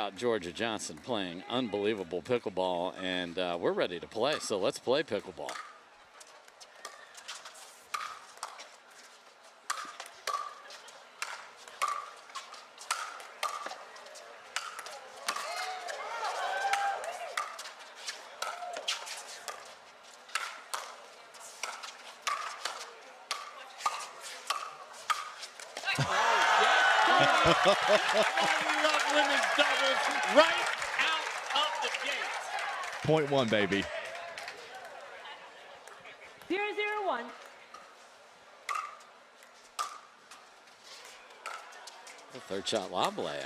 about Georgia Jansen playing unbelievable pickleball, and we're ready to play, so let's play pickleball. I love women's doubles right out of the gate. Point one, baby. 0-0-1. The third shot lob lay.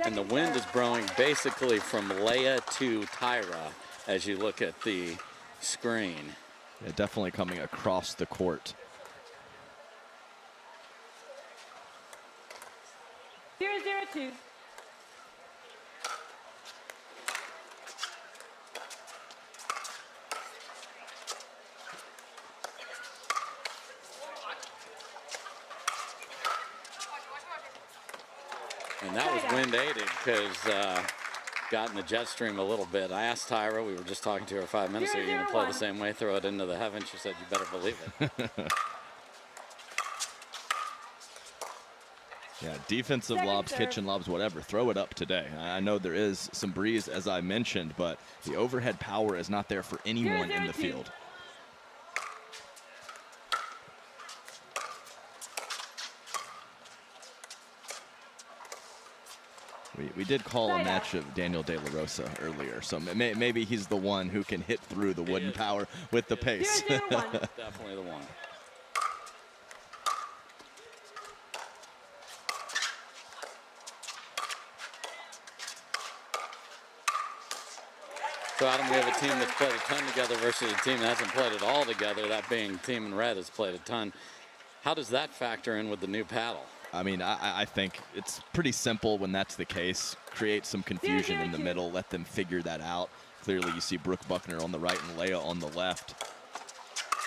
And the wind is blowing basically from Leia to Tyra as you look at the screen. Yeah, definitely coming across the court. 0-0-2. And that was wind aided because got in the jet stream a little bit. I asked Tyra, we were just talking to her 5 minutes ago, are you going to play the same way, throw it into the heavens? She said, you better believe it. Yeah, defensive lobs, kitchen lobs, whatever, throw it up today. I know there is some breeze, as I mentioned, but the overhead power is not there for anyone in the field. We did call a match of Daniel De La Rosa earlier, so maybe he's the one who can hit through the wooden power with the pace. Definitely the one. So, Adam, we have a team that's played a ton together versus a team that hasn't played it all together, that being Team in Red has played a ton. How does that factor in with the new paddle? I mean, I think it's pretty simple when that's the case. Create some confusion in the middle. Let them figure that out. Clearly, you see Brooke Buckner on the right and Leia on the left.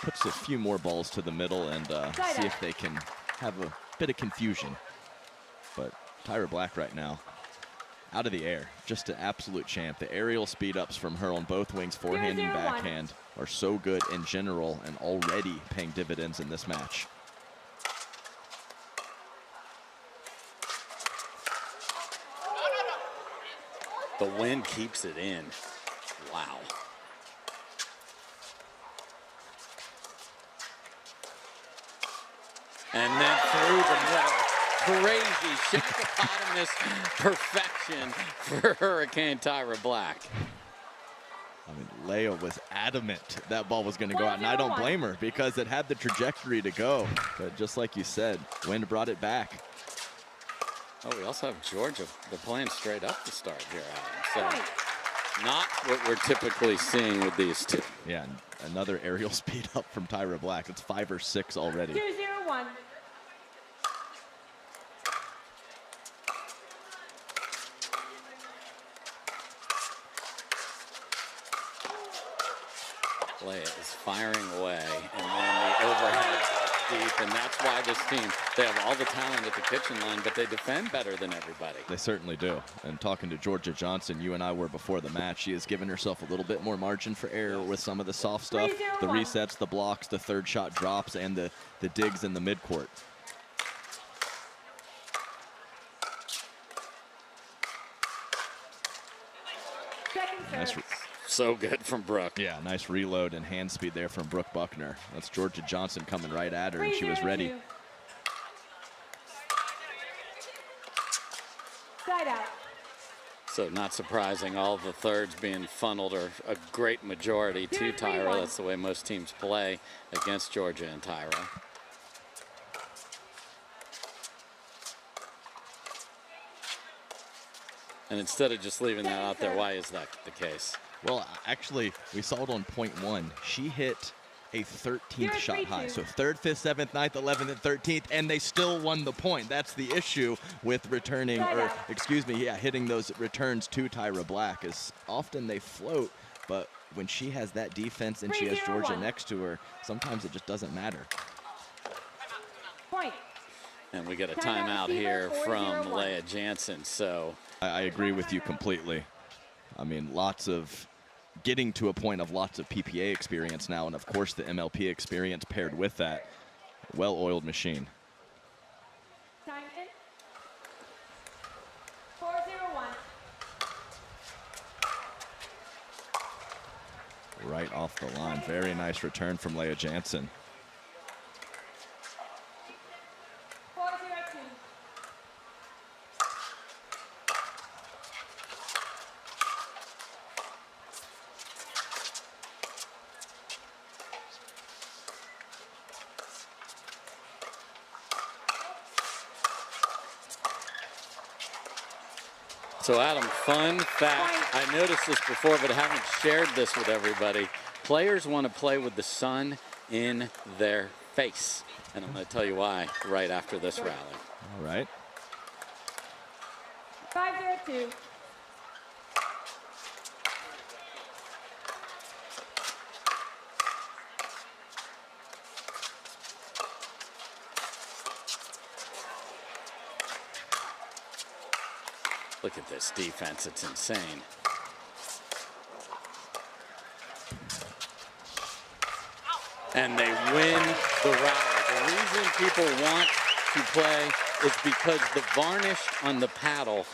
Puts a few more balls to the middle and see if they can have a bit of confusion. But Tyra Black right now, out of the air, just an absolute champ. The aerial speed-ups from her on both wings, forehand and backhand, are so good in general and already paying dividends in this match. The wind keeps it in. Wow. And then through the middle. Crazy hippopotamus perfection for Hurricane Tyra Black. I mean, Leia was adamant that ball was going to go out, and I don't blame her because it had the trajectory to go. But just like you said, wind brought it back. Oh, we also have Georgia. They're playing straight up to start here, Adam. So not what we're typically seeing with these two. Yeah, another aerial speed up from Tyra Black. It's 5 or 6 already. 2-0-1. Leia is firing away, and then the overhead deep, and that's why this team, they have all the talent at the kitchen line, but they defend better than everybody. They certainly do. And talking to Georgia Jansen, you and I were before the match, she has given herself a little bit more margin for error with some of the soft stuff, the resets, the blocks, the third shot drops, and the digs in the midcourt. Nice. So good from Brooke. Yeah, nice reload and hand speed there from Brooke Buckner. That's Georgia Jansen coming right at her, and she was ready. Side out. So not surprising, all the thirds being funneled, or a great majority to Tyra. That's the way most teams play against Georgia and Tyra. And instead of just leaving that out there, why is that the case? Well, actually, we saw it on point one. She hit a 13th shot 0-3-2. high. So 3rd, 5th, 7th, 9th, 11th, and 13th, and they still won the point. That's the issue with returning, or excuse me, yeah, hitting those returns to Tyra Black, is often they float, but when she has that defense and she has Georgia 3-0-1. next to her, sometimes it just doesn't matter. Point. And we get a Timeout timeout receiver, here from 4-0-1. Leah Jansen. So I agree with you completely. I mean, getting to a point of lots of PPA experience now, and of course the MLP experience paired with that. Well-oiled machine. Time in. 4-0-1. Right off the line. Very nice return from Leah Jansen. 4-0-2. So Adam, fun fact, I noticed this before, but I haven't shared this with everybody. Players want to play with the sun in their face. And I'm going to tell you why right after this rally. All right. 5-0-2. Look at this defense, it's insane. And they win the rally. The reason people want to play is because the varnish on the paddle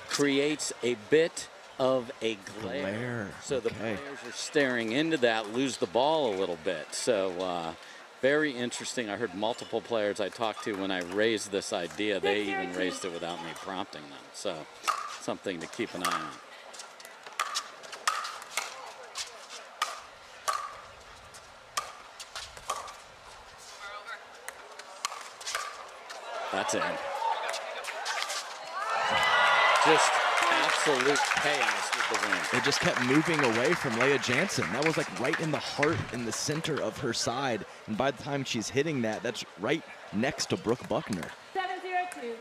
creates a bit of a glare. So the players are staring into that, lose the ball a little bit. So very interesting. I heard multiple players I talked to when I raised this idea. They even raised it without me prompting them. So something to keep an eye on. That's in. Just absolute chaos with the win. It just kept moving away from Leah Jansen. That was like right in the heart, in the center of her side. And by the time she's hitting that, that's right next to Brooke Buckner. 7-0-2.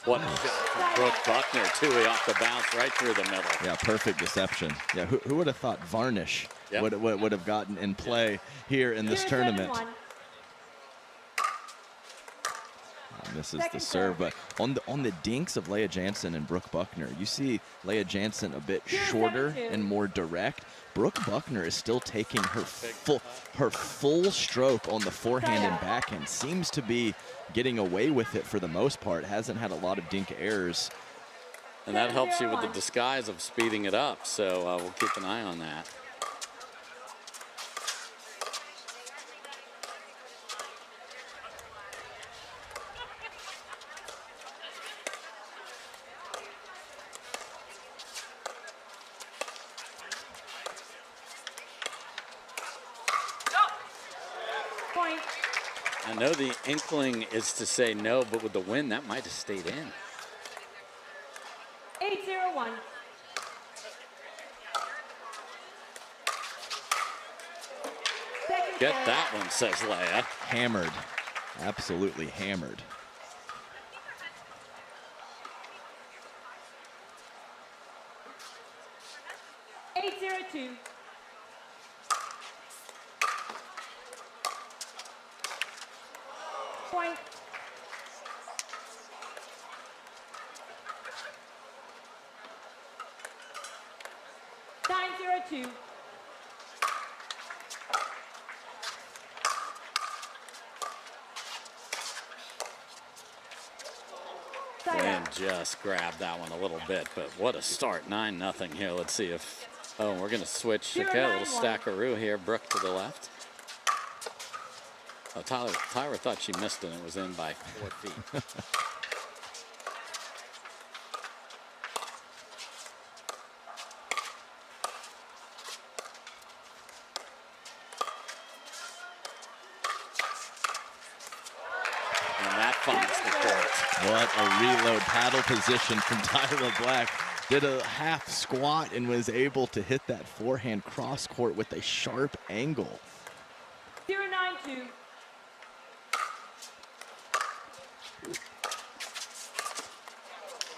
What a shot from Brooke Buckner, too. Off the bounce right through the middle. Yeah, perfect deception. Yeah, who would have thought varnish would have gotten in play here in this tournament? Misses the serve, but on the dinks of Leah Jansen and Brooke Buckner, you see Leah Jansen a bit shorter and more direct. Brooke Buckner is still taking her full stroke on the forehand and backhand. Seems to be getting away with it for the most part. Hasn't had a lot of dink errors. And that helps you with the disguise of speeding it up. So we'll keep an eye on that. Point. I know the inkling is to say no, but with the win, that might have stayed in. 8-0-1. Get that one, says Leia. Hammered. Absolutely hammered. Two. Point. Nine, 0-2. And just grabbed that one a little bit, but what a start. 9-0 here. Let's see if, oh, we're going to switch. Okay, a little stackaroo here. Brooke to the left. Oh, Tyra thought she missed it. It was in by 4 feet. a reload paddle position from Tyra Black. Did a half squat and was able to hit that forehand cross court with a sharp angle. 0-9-2.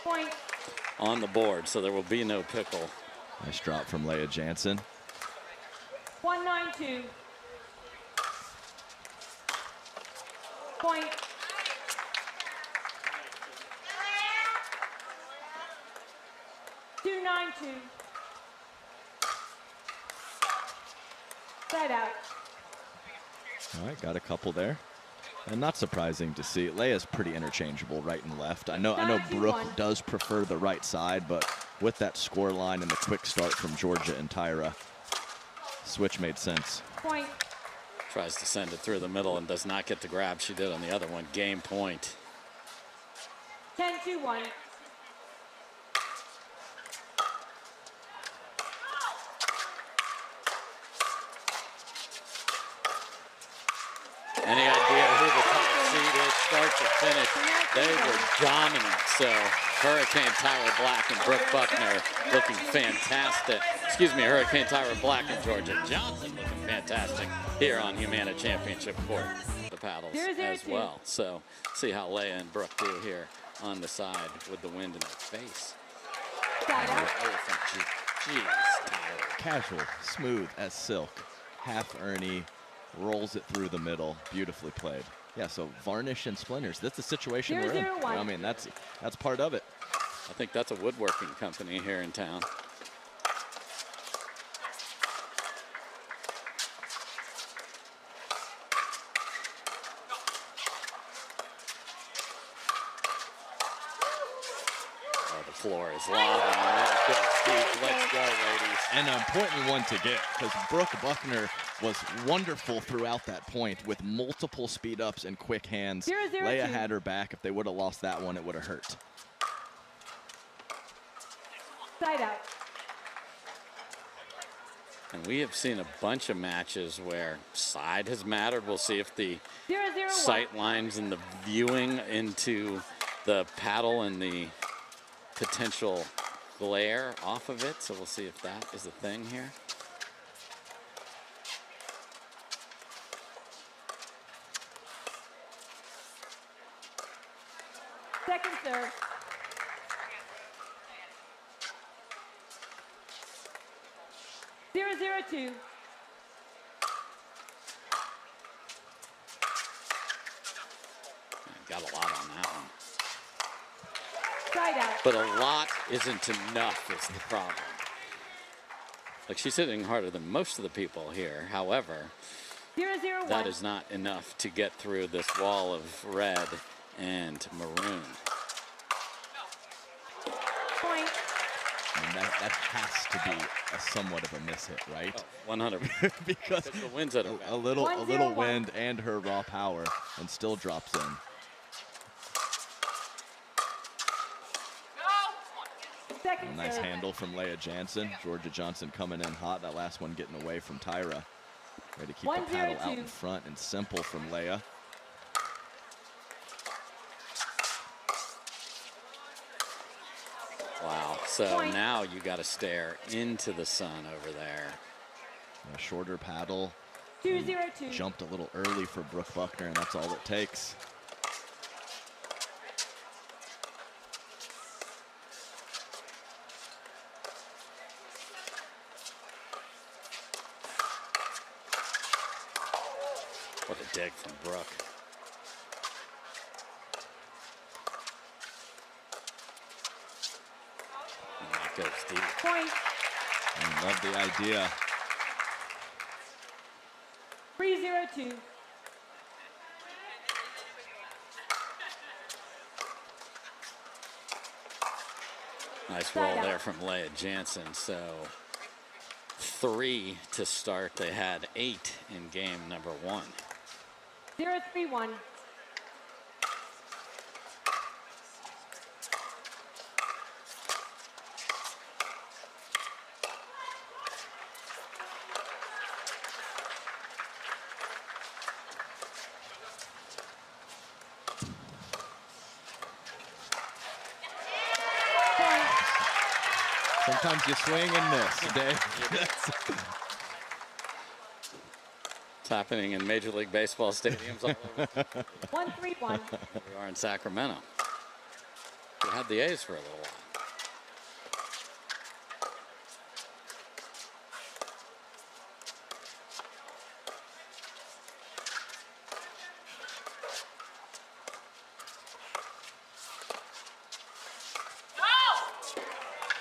Point. On the board, so there will be no pickle. Nice drop from Leah Jansen. 1-9-2. Point. Two 9-2. Side out. All right, got a couple there. And not surprising to see. Leia's pretty interchangeable right and left. I know Brooke does prefer the right side, but with that score line and the quick start from Georgia and Tyra, switch made sense. Point. Tries to send it through the middle and does not get the grab she did on the other one. Game point. 10-2-1. Any idea who the top seed is, start to finish? They were dominant. So Hurricane Tyra Black and Brooke Buckner looking fantastic. Excuse me, Hurricane Tyra Black and Georgia Jansen looking fantastic here on Humana Championship Court. The paddles as well. So see how Leia and Brooke do here on the side with the wind in their face. Jeez, Tyra. Casual, smooth as silk. Half Ernie. Rolls it through the middle. Beautifully played. Yeah, so varnish and splinters. That's the situation we're in. I mean, that's part of it. I think that's a woodworking company here in town. Oh, the floor is lava. Let's go, Steve. Let's go, ladies. And an important one to get, because Brooke Buckner was wonderful throughout that point with multiple speed ups and quick hands. 0-0-2. Leia had her back. If they would have lost that one, it would have hurt. Side out. And we have seen a bunch of matches where side has mattered. We'll see if the 0-0-1. sight lines and the viewing into the paddle and the potential glare off of it. So we'll see if that is a thing here. Second serve. Zero, 0-2. Got a lot on that one. Side out. But a lot isn't enough is the problem. Like, she's hitting harder than most of the people here. However, 0-0-1. that is not enough to get through this wall of red and maroon. Point. And that has to be a somewhat of a miss hit, right? Oh, 100. Because the wind's at a little 1-0-1. wind and her raw power, and still drops in. Second Nice serve. handle from Leia Jansen. Georgia Johnson coming in hot. That last one getting away from Tyra. Ready to keep the paddle out in front, and simple from Leia. Wow. So now you got to stare into the sun over there. A shorter paddle. 2-0-2. Jumped a little early for Brooke Buckner, and that's all it takes. What a dig from Brooke. And that goes deep. Point. I love the idea. 3-0-2. Nice roll there from Leia Jansen. So 3 to start. They had 8 in game number 1. 0-3-1. Sometimes you swing and miss, Dave. It's happening in Major League Baseball stadiums all over. 1-3-1. We are in Sacramento. We had the A's for a little while.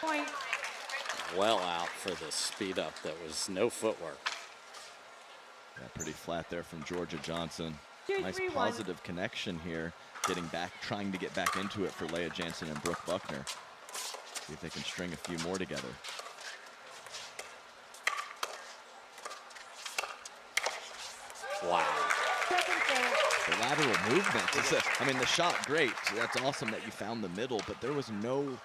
Point. Well out for the speed up. That was no footwork. Yeah, pretty flat there from Georgia Jansen. 2-3-1. Nice positive connection here. Getting back, trying to get back into it for Leah Jansen and Brooke Buckner. See if they can string a few more together. Wow. Second serve. The lateral movement. I mean, the shot, great. That's awesome that you found the middle, but there was no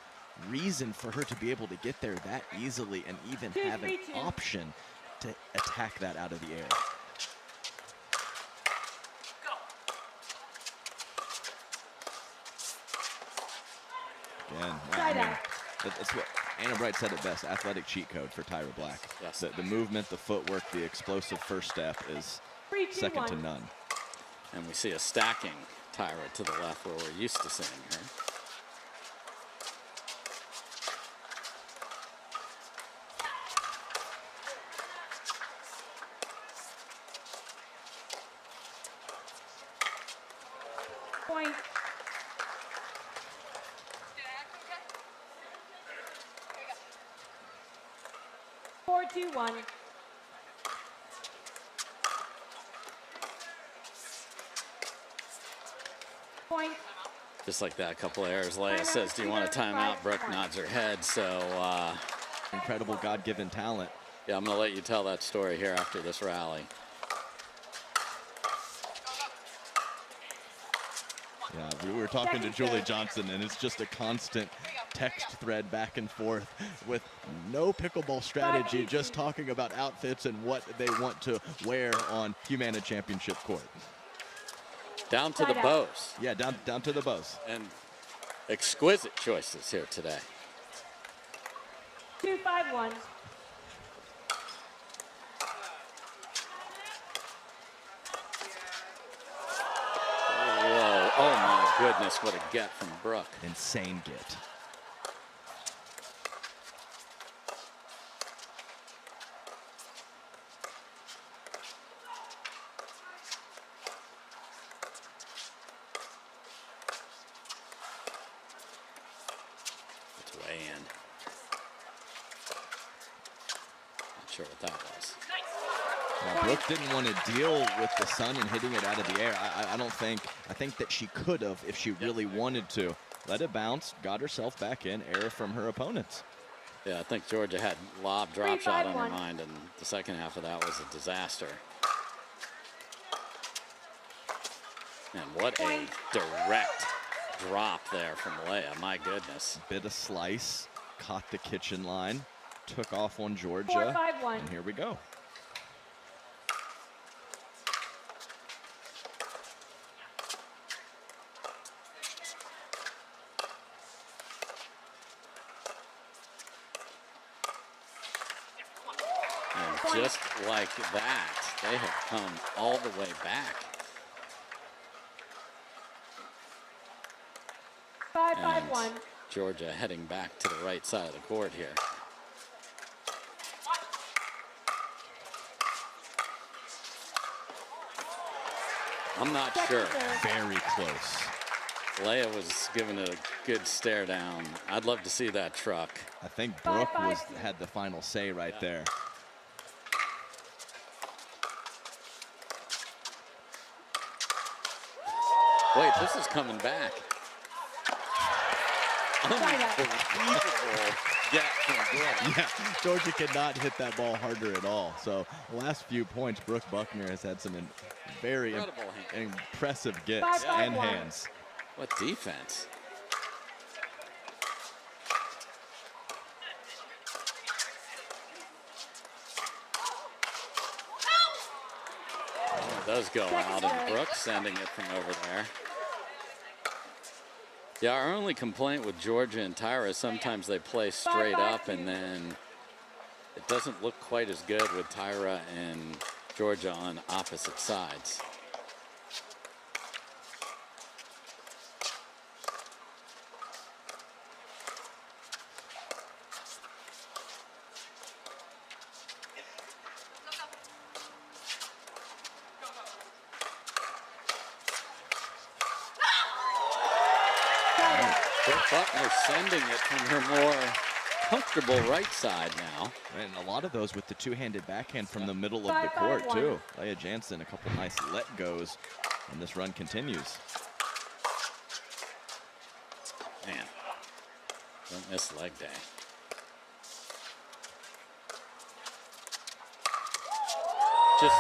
reason for her to be able to get there that easily and even have an 2-3-2. option to attack that out of the air. Again, I mean, that's what Anna Bright said it best, athletic cheat code for Tyra Black. Yes. The movement, the footwork, the explosive first step is 3-2-1. second to none. And we see a stacking Tyra to the left where we're used to seeing her. Point. Four, two, one. Point. Just like that, a couple of errors. Leia Timeout, says, do you want a timeout? Brooke 5-1. nods her head. So, Incredible God-given talent. yeah, I'm going to let you tell that story here after this rally. Yeah, we were talking to Julie Johnson, and it's just a constant text thread back and forth with no pickleball strategy, just talking about outfits and what they want to wear on Humana Championship Court. Down to the bows. Yeah, down to the bows. And exquisite choices here today. 2-5-1. Whoa, oh my goodness, what a get from Brooke. Insane get. It's way in. Not sure what that was. Now, Brooke didn't want to deal with the sun and hitting it out of the air. I think that she could have if she really wanted to. Let it bounce, got herself back in, error from her opponents. Yeah, I think Georgia had lob drop shot on her 3-5-1. mind, and the second half of that was a disaster. And what a direct drop there from Leia, my goodness. Bit of slice, caught the kitchen line, took off on 4, Georgia, 5-1. and here we go. And just like that, they have come all the way back. 5-5-1. Georgia heading back to the right side of the court here. I'm not sure. Very close. Leia was giving it a good stare down. I'd love to see that truck. I think Brooke had the final say right there. Wait, this is coming back. Unbelievable get from Brooke. Yeah, Georgia could not hit that ball harder at all. So the last few points, Brooke Buckner has had some very impressive gets and hands. What defense. Oh, it does go out, and Brooke sending it from over there. Yeah, our only complaint with Georgia and Tyra is sometimes they play straight up, and then it doesn't look quite as good with Tyra and Georgia on opposite sides. Buckner sending it from her more comfortable right side now. And a lot of those with the two-handed backhand from the middle of the court, too. Leah Jansen, a couple nice let-goes, and this run continues. Man, don't miss leg day. Just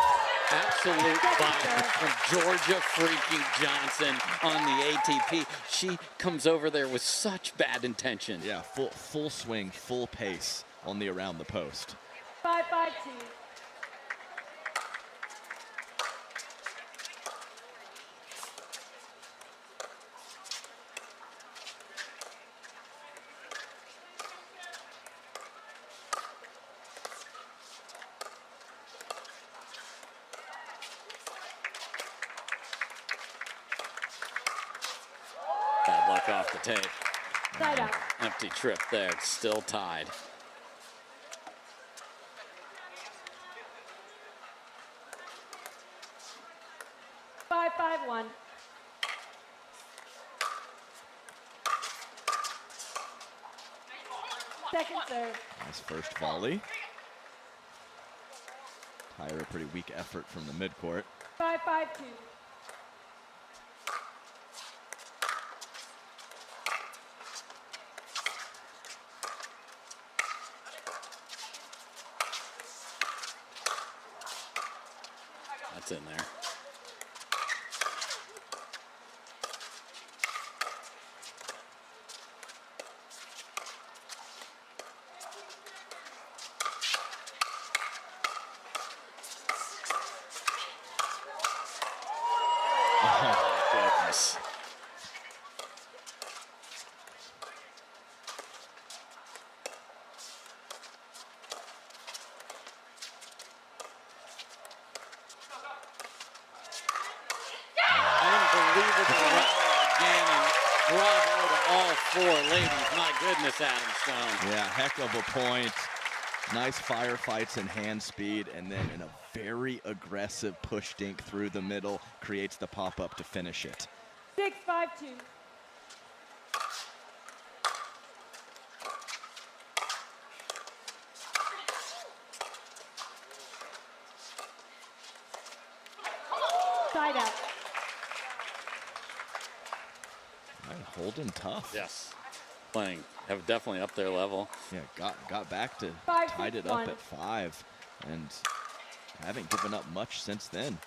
absolute violence from Georgia freaking Jansen on the ATP. She comes over there with such bad intention. Yeah, full swing, full pace on the around the post. 5-5-2. Bad luck off the tape. Side out. Empty trip there. It's still tied. Five, 5-1. Second serve. Nice first volley. Tyra, a pretty weak effort from the midcourt. 5-5-2. That's in there. Oh, goodness. Unbelievable rally again, and bravo to all four ladies. My goodness, Adam Stone. Yeah, heck of a point. Nice firefights and hand speed, and then in a very aggressive push dink through the middle, creates the pop-up to finish it. 6-5-2. Side out. Right, holding tough. Yes. Playing, have definitely up their level. Yeah, got back to 5, tied it 6, 1. up at 5, and haven't given up much since then.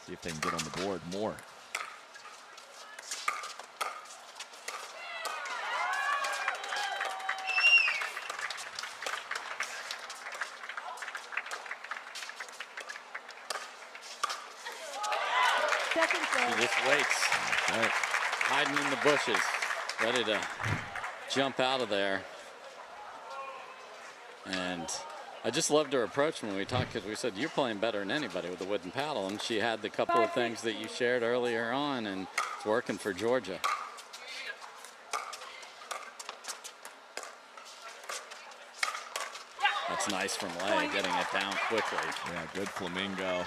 See if they can get on the board more. Second He serve. just waits, Right. hiding in the bushes, ready to jump out of there. And I just loved her approach when we talked, because we said, you're playing better than anybody with the wooden paddle. And she had the couple of things that you shared earlier on, and it's working for Georgia. That's nice from Lay, getting it down quickly. Yeah, good flamingo.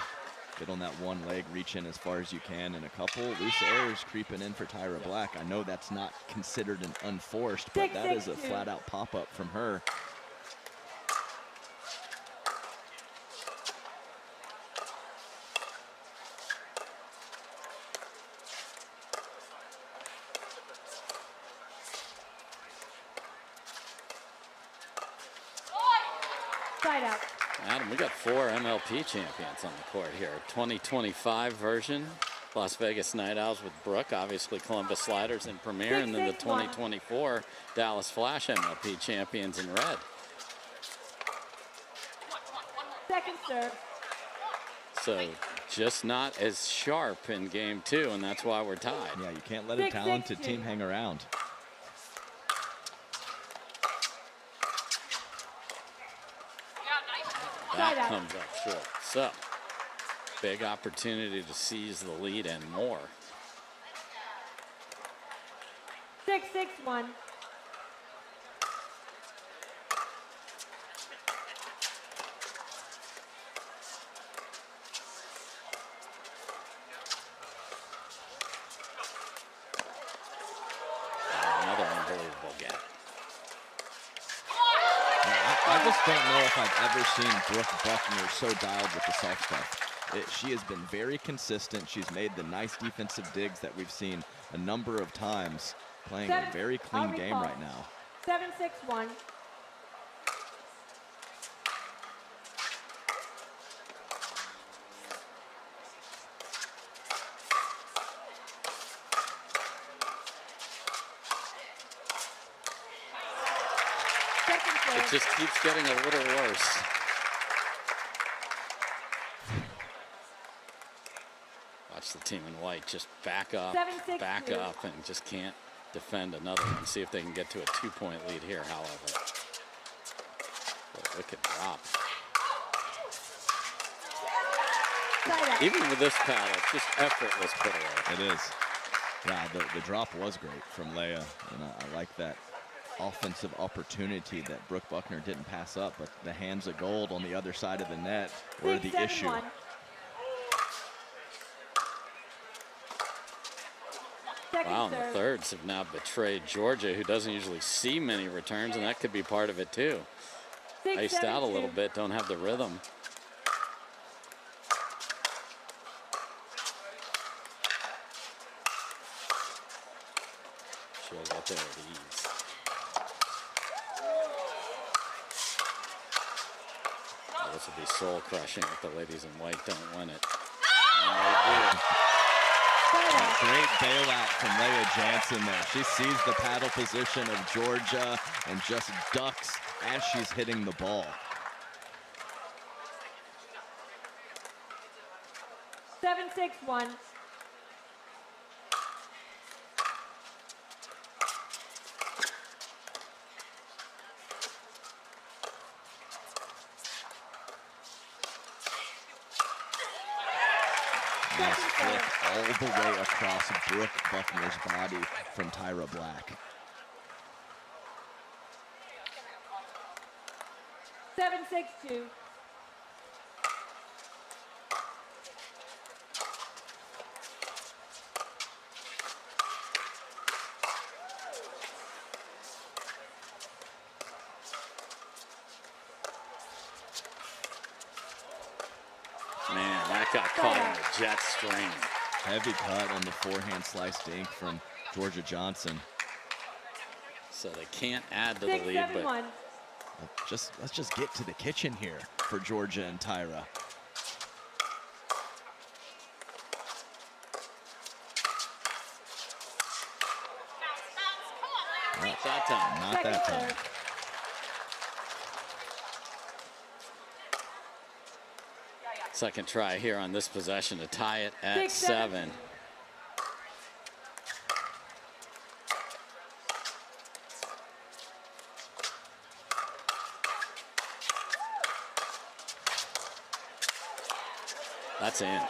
Get on that one leg, reach in as far as you can, and a couple loose errors creeping in for Tyra Black. I know that's not considered an unforced, but that is a 6-6-2. flat-out pop-up from her. Side out. Adam, we got 4 MLP champions on the court here. 2025 version, Las Vegas Night Owls with Brooke, obviously Columbus Sliders in Premier, and then the 2024 Dallas Flash MLP champions in red. Second serve. So just not as sharp in game 2, and that's why we're tied. Yeah, you can't let a talented team hang around. That comes up short. So, big opportunity to seize the lead and more. 6-6-1. Another unbelievable get. I just don't know if I've ever seen Brooke Buckner so dialed with the soft stuff. She has been very consistent. She's made the nice defensive digs that we've seen a number of times, playing a very clean game right now. 7-6-1. It just keeps getting a little worse. Watch the team in white just back up, and just can't defend another one. See if they can get to a 2-point lead here, however. Wicked drop. Even with this paddle, it's just effortless put away. It is. Yeah, the drop was great from Leia, and I like that offensive opportunity that Brooke Buckner didn't pass up, but the hands of gold on the other side of the net were the issue. Wow, and the thirds have now betrayed Georgia, who doesn't usually see many returns, and that could be part of it too. Iced out a little bit, don't have the rhythm. She'll get there at ease. This will be soul crushing if the ladies in white don't win it. And they do. Great bailout from Leia Jansen there. She sees the paddle position of Georgia and just ducks as she's hitting the ball. 7-6-1. Nice flick all the way across Brooke Buckner's body from Tyra Black. 7-6-2. Man, that got caught on the jet string. Heavy cut on the forehand slice dink from Georgia Jansen. So they can't add to the lead, but let's just get to the kitchen here for Georgia and Tyra. Not that time. Not that time. Second try here on this possession to tie it at 7. That's in.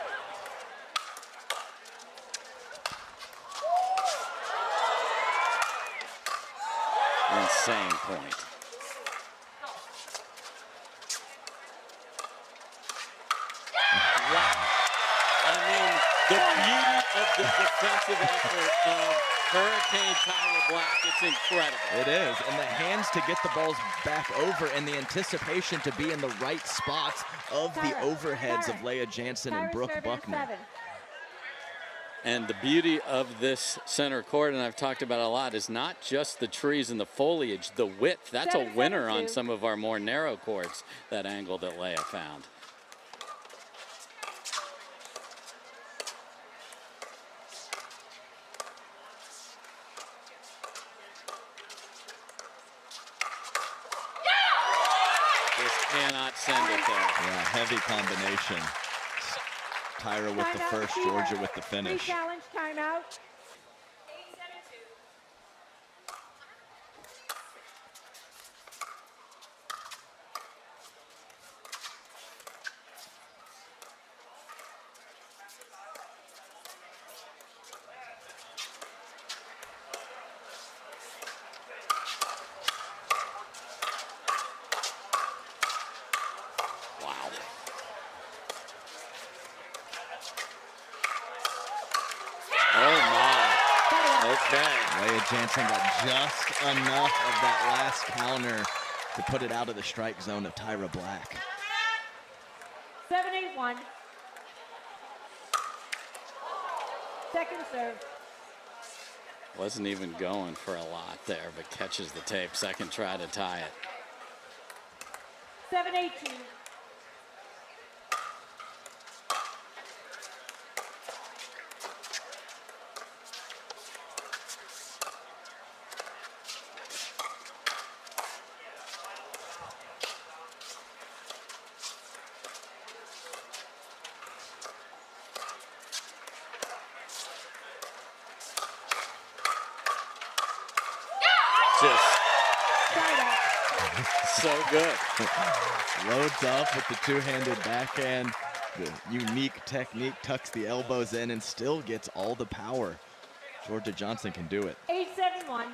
Insane point. The beauty of the defensive effort of Hurricane Tyra Black, it's incredible. It is, and the hands to get the balls back over and the anticipation to be in the right spots of the overheads of Leia Jansen and Brooke Buckner. And the beauty of this center court, and I've talked about it a lot, is not just the trees and the foliage, the width. That's a winner on some of our more narrow courts, that angle that Leia found. Cannot send it there. Yeah, heavy combination. Tyra with the Timeout, first, Fever. Georgia with the finish. Challenge timeout. Wow. Oh my. Okay. Leah Jansen got just enough of that last counter to put it out of the strike zone of Tyra Black. 7-8-1. Second serve. Wasn't even going for a lot there, but catches the tape. Second try to tie it. 7-8-2. Just Side out. so good. Loads up with the two-handed backhand. The unique technique, tucks the elbows in and still gets all the power. Georgia Johnson can do it. 8-7-1.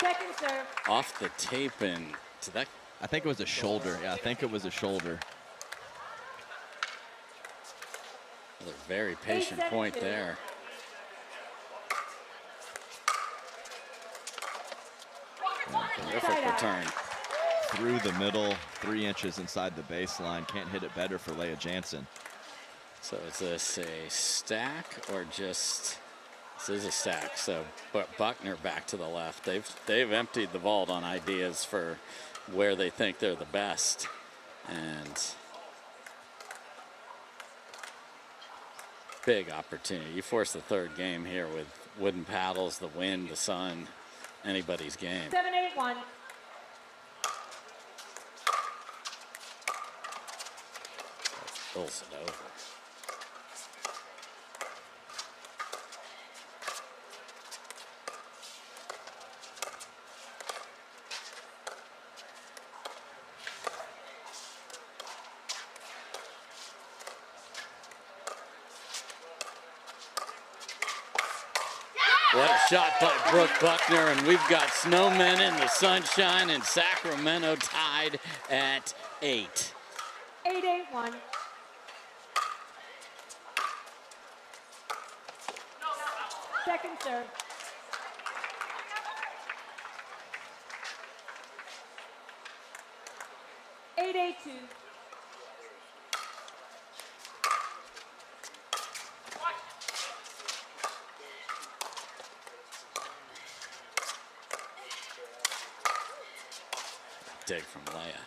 Second serve. Off the tape and to that. I think it was a shoulder. Yeah, I think it was a shoulder. Another very patient 8-7-2. point there. Terrific Side out. return. Through the middle, 3 inches inside the baseline. Can't hit it better for Leah Jansen. So is this a stack or just? This is a stack. So, but Buckner back to the left. They've emptied the vault on ideas for where they think they're the best, and big opportunity. You force the third game here with wooden paddles, the wind, the sun, anybody's game. 7-8-1. Pulls it over. What a shot by Brooke Buckner, and we've got snowmen in the sunshine, and Sacramento tied at 8. 8-8-1. Second serve. Eight, 8-2. Dig from Leia.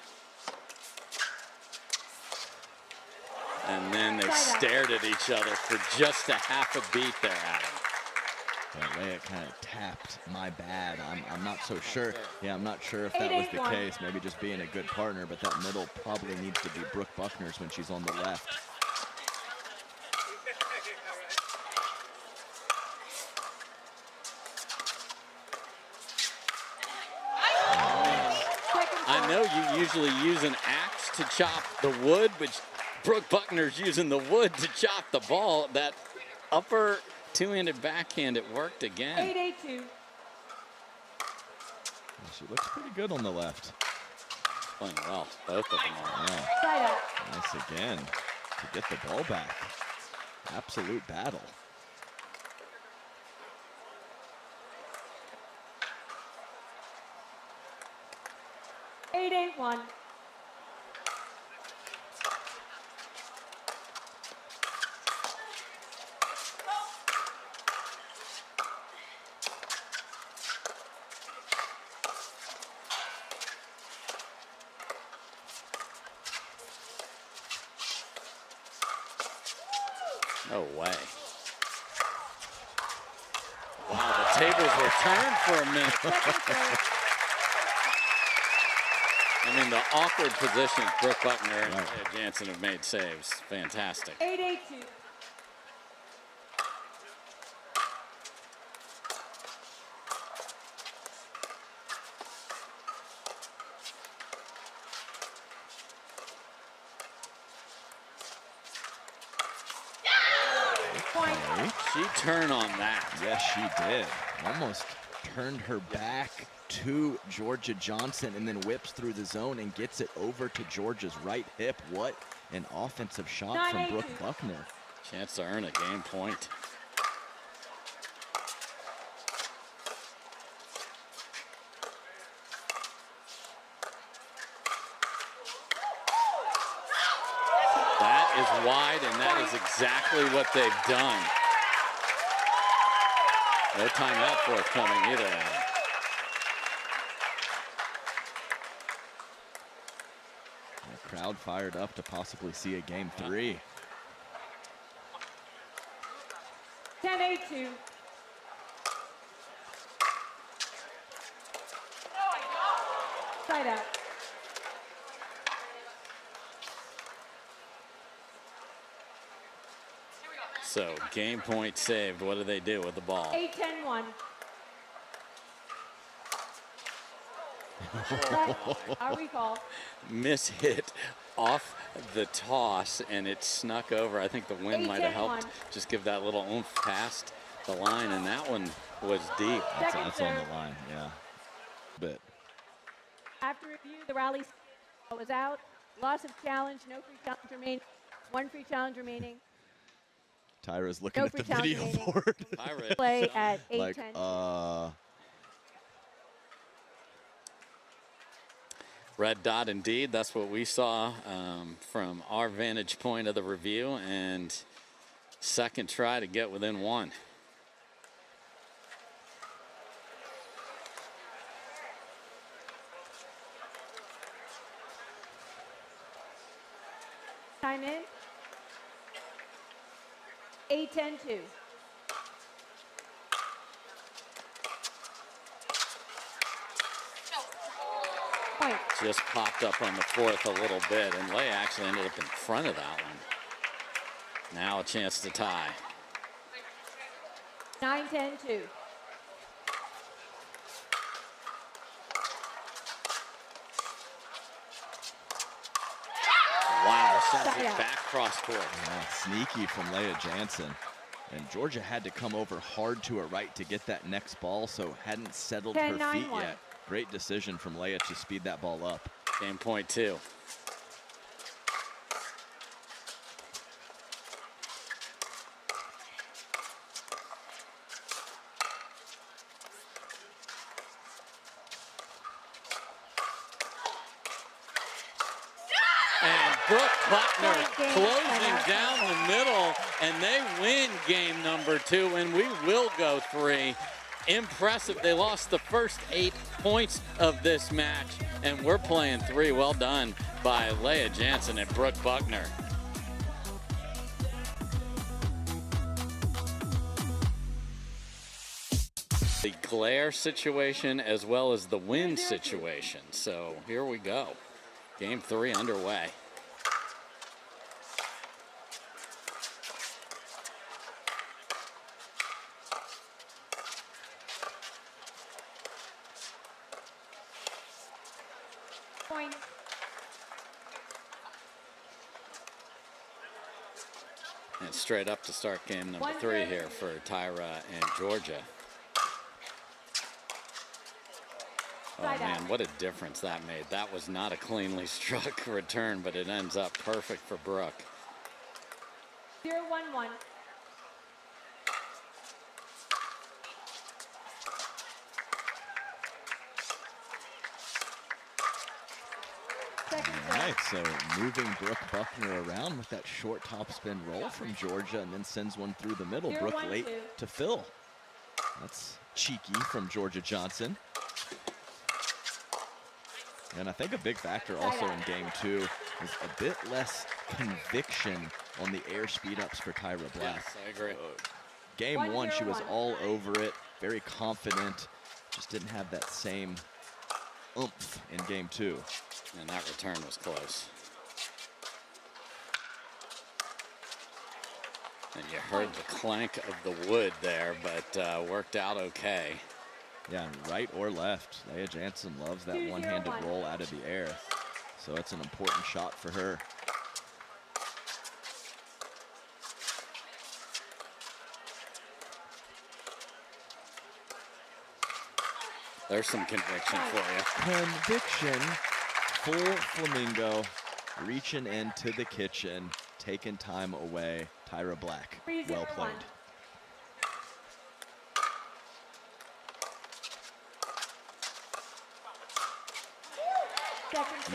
And then they stared at each other for just a half a beat there, Adam. Yeah, Leia kind of tapped my bad. I'm not so sure. Yeah, I'm not sure if that was the 8-8-1. case. Maybe just being a good partner, but that middle probably needs to be Brooke Buckner's when she's on the left. I know you usually use an axe to chop the wood, but Brooke Buckner's using the wood to chop the ball. That upper two-handed backhand, it worked again. 8-8-2. She looks pretty good on the left. Playing well, both of them are. Yeah, Side out. nice again to get the ball back. Absolute battle. 8-8-1. No way. Wow, the tables were turned for a minute. I mean, the awkward positions Brooke Buckner and Leah Jansen have made saves. Fantastic. 8-8-2. She turned on that. Yes, she did. Almost turned her back to Georgia Jansen and then whips through the zone and gets it over to Georgia's right hip. What an offensive shot from Brooke Buckner. Chance to earn a game point. That is wide, and that is exactly what they've done. No timeout forthcoming either. The crowd fired up to possibly see a game 3. 10-8-2. Side out. So game point saved. What do they do with the ball? 8-10-1. Our recall. Miss hit off the toss, and it snuck over. I think the wind might have helped just give that little oomph past the line, and that one was deep. That's on the line, yeah. But After review, the rally was out. Loss of challenge, no free challenge remaining. 1 free challenge remaining. Tyra's looking No at the free challenge video remaining. board. Tyra, Play at 8-10. Like, red dot indeed. That's what we saw from our vantage point of the review, and second try to get within 1. Time in. 8-10-2. Point. Just popped up on the fourth a little bit, and Leah actually ended up in front of that one. Now a chance to tie. 9-10-2. Wow, sends it back cross court. yeah, sneaky from Leah Jansen. And Georgia had to come over hard to her right to get that next ball, so hadn't settled her 10-9-1. feet yet. Great decision from Leah to speed that ball up. Game point 2. And Brooke Buckner closing down the middle, and they win game number 2, and we will go 3. Impressive. They lost the first 8 points of this match, and we're playing 3. Well done by Leah Jansen and Brooke Buckner. The glare situation as well as the wind situation. So here we go. Game 3 underway. Point. And straight up to start game number 3 here for Tyra and Georgia. Oh man, what a difference that made. That was not a cleanly struck return, but it ends up perfect for Brooke. 0-1-1. All right, so moving Brooke Buckner around with that short topspin roll from Georgia, and then sends one through the middle. Brooke late to fill. That's cheeky from Georgia Jansen. And I think a big factor also in game 2 is a bit less conviction on the air speed ups for Tyra Black. Yes, I agree. Game one, she was all over it, very confident, just didn't have that same oomph in game two. And that return was close. And you heard the clank of the wood there, but worked out okay. Yeah, right or left. Leah Jansen loves that one-handed roll out of the air. So it's an important shot for her. There's some conviction for you. Conviction, full flamingo, reaching into the kitchen, taking time away. Tyra Black, well played.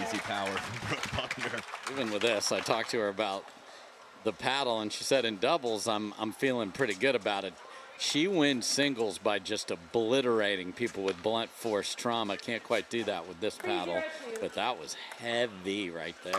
Easy power from Brooke Buckner. Even with this, I talked to her about the paddle, and she said in doubles, I'm feeling pretty good about it. She wins singles by just obliterating people with blunt force trauma. Can't quite do that with this paddle, but that was heavy right there.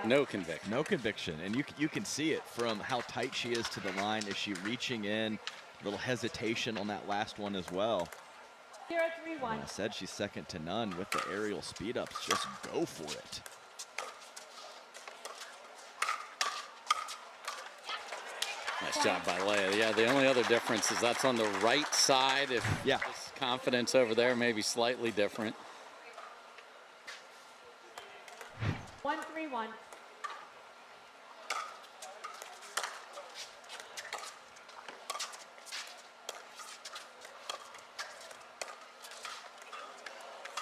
No conviction. No conviction, and you can see it from how tight she is to the line. Is she reaching in? Little hesitation on that last one as well. 0-3-1. I said she's second to none with the aerial speed ups. Just go for it. Nice job by Leah. Yeah, the only other difference is that's on the right side. If yeah, confidence over there may be slightly different. 1-3-1.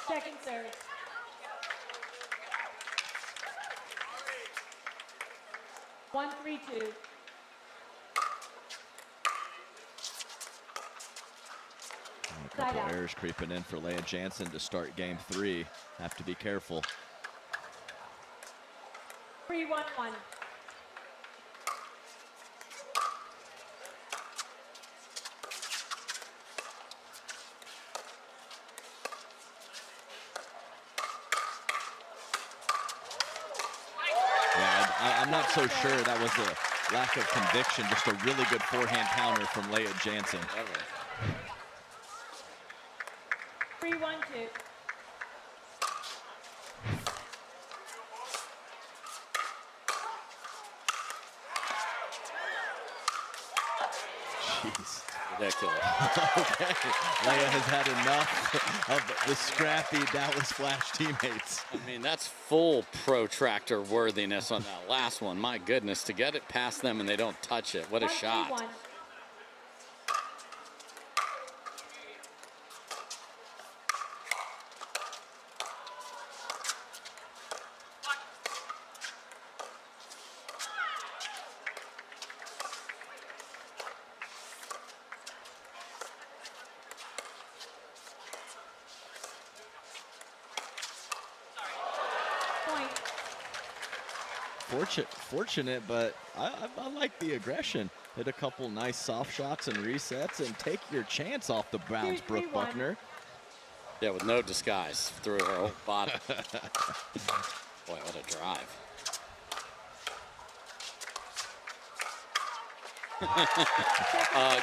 Second serve. One, 3-2. A couple errors creeping in for Leah Jansen to start game three. Have to be careful. 3-1-1. I'm not so sure that was a lack of conviction, just a really good forehand counter from Leah Jansen. 3-1-2. Jeez. Ridiculous. Okay. Leah has had enough of the scrappy Dallas Flash teammates. I mean, that's full protractor worthiness on that last one. My goodness, to get it past them and they don't touch it. What a shot. 1-3-1. Fortunate, but I like the aggression. Hit a couple nice soft shots and resets and take your chance off the bounce, Brooke Buckner. Yeah, with no disguise through her whole body. Boy, what a drive.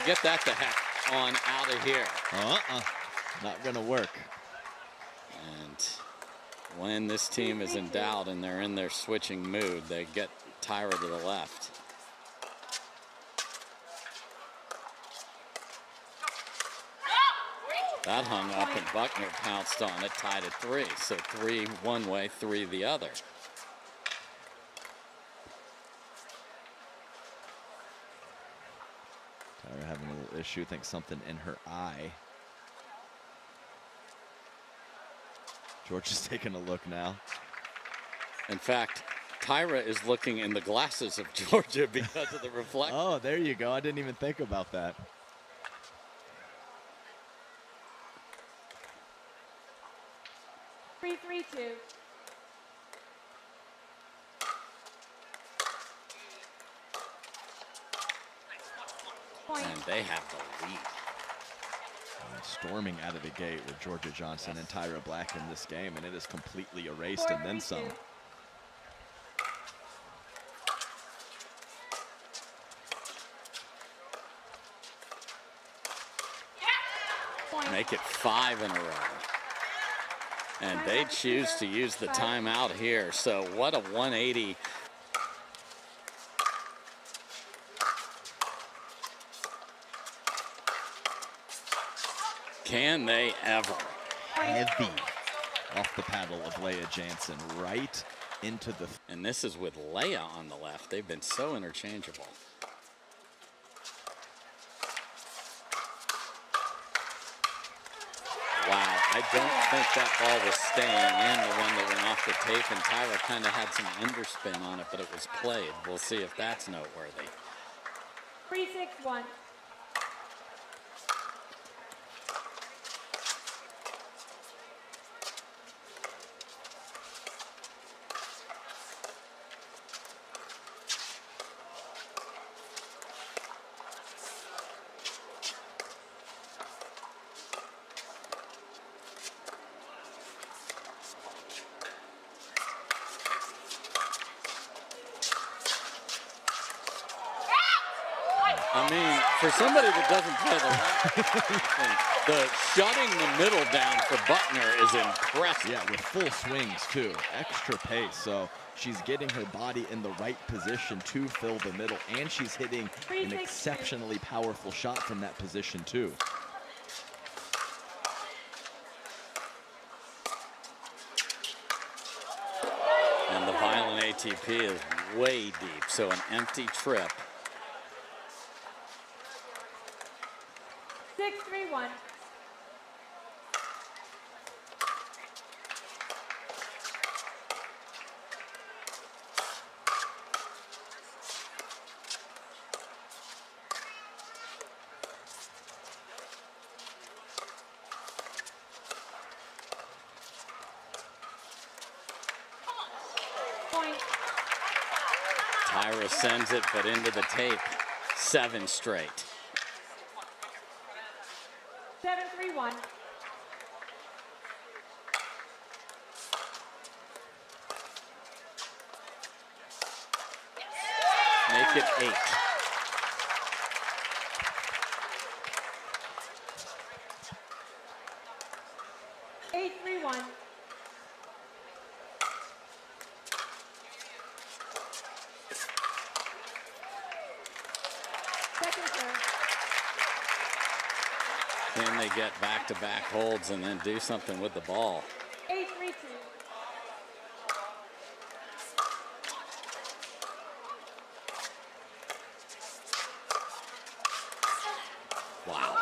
Get that the heck on out of here. Not gonna work. And when this team is in doubt and they're in their switching mood, they get Tyra to the left. That hung up and Buckner pounced on it, tied at 3. So 3 one way, 3 the other. Tyra having a little issue, think something in her eye. George is taking a look now. In fact, Tyra is looking in the glasses of Georgia because of the reflection. Oh, there you go. I didn't even think about that. they have the lead. Storming out of the gate with Georgia Jansen and Tyra Black in this game, and it is completely erased and then some. Make it 5 in a row. And they choose to use the timeout here. So what a 180. Can they ever? Heavy off the paddle of Leah Jansen right into the... And this is with Leah on the left. They've been so interchangeable. Wow, I don't think that ball was staying in, the one that went off the tape, and Tyra kind of had some underspin on it, but it was played. We'll see if that's noteworthy. 3-6-1. I mean, for somebody that doesn't play the shutting the middle down for Buckner is impressive. Yeah, with full swings too, extra pace. So she's getting her body in the right position to fill the middle, and she's hitting an exceptionally powerful shot from that position too. And the violent ATP is way deep, so an empty trip. 6-3-1. Point. Tyra sends it, but into the tape. 7 straight. 7-3-1. Make it 8. Eight, 3-1. Second serve. Can they get back-to-back holds and then do something with the ball? 8-3-2. Wow.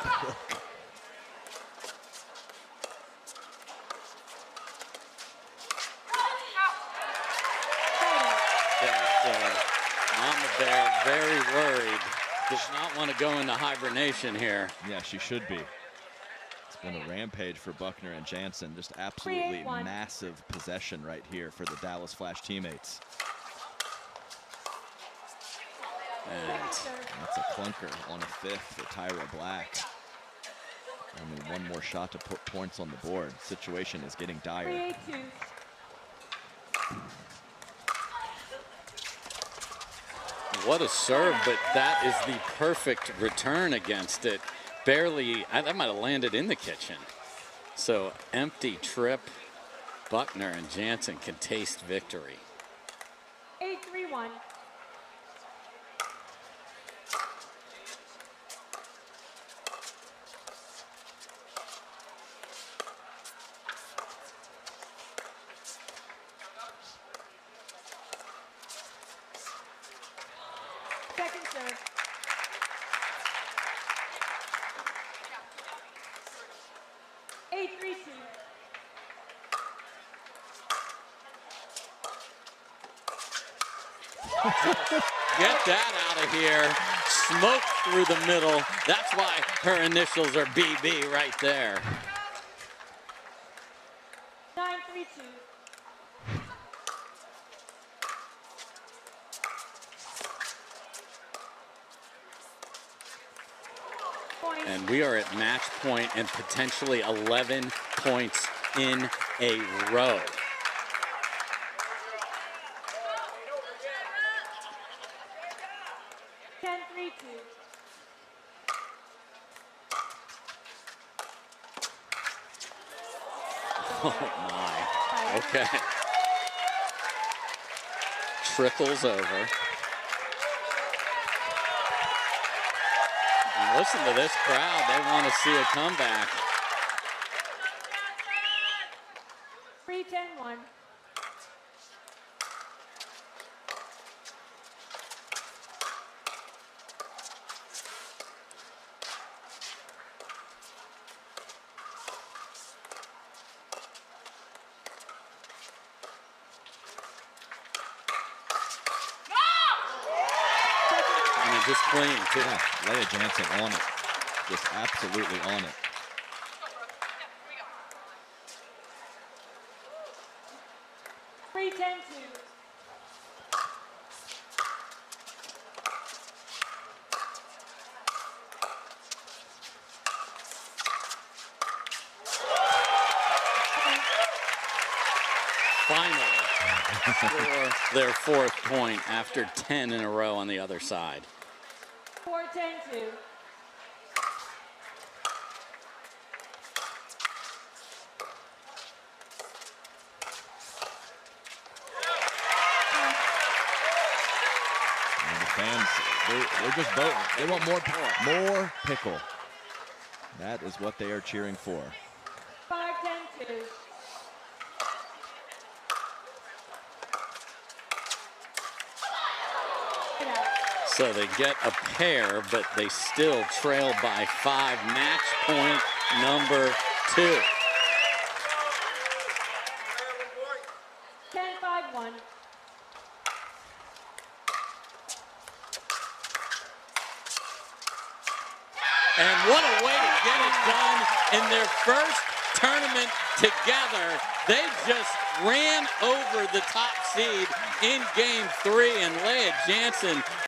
Mama Bear, very worried. Does not want to go into hibernation here. Yeah, she should be. It's been a rampage for Buckner and Jansen. Just absolutely 3-8-1. massive possession right here for the Dallas Flash teammates. And That's a clunker on a 5th for Tyra Black. Only one more shot to put points on the board. Situation is getting dire. 3-8-2. what a serve, but that is the perfect return against it. Barely, that might have landed in the kitchen. So empty trip. Buckner and Jansen can taste victory. 8-3-1. Second serve. Eight, 3-2. Get that out of here. Smoke through the middle. That's why her initials are BB right there. 9-3-2. And we are at match point and potentially 11 points in a row. Oh my, okay. Trickles over. And listen to this crowd, they want to see a comeback. 3-10-1. Just clean, too. Yeah, Leah Jansen on it. Just absolutely on it. Finally score their 4th point after 10 in a row on the other side. 4-10-2. And the fans, they're just voting. They want more pickle. That is what they are cheering for. 5-10-2. So they get a pair, but they still trail by 5. Match point number 2. 10-5-1. And what a way to get it done in their first tournament together. They just ran over the top seed in game 3, and Leah Jansen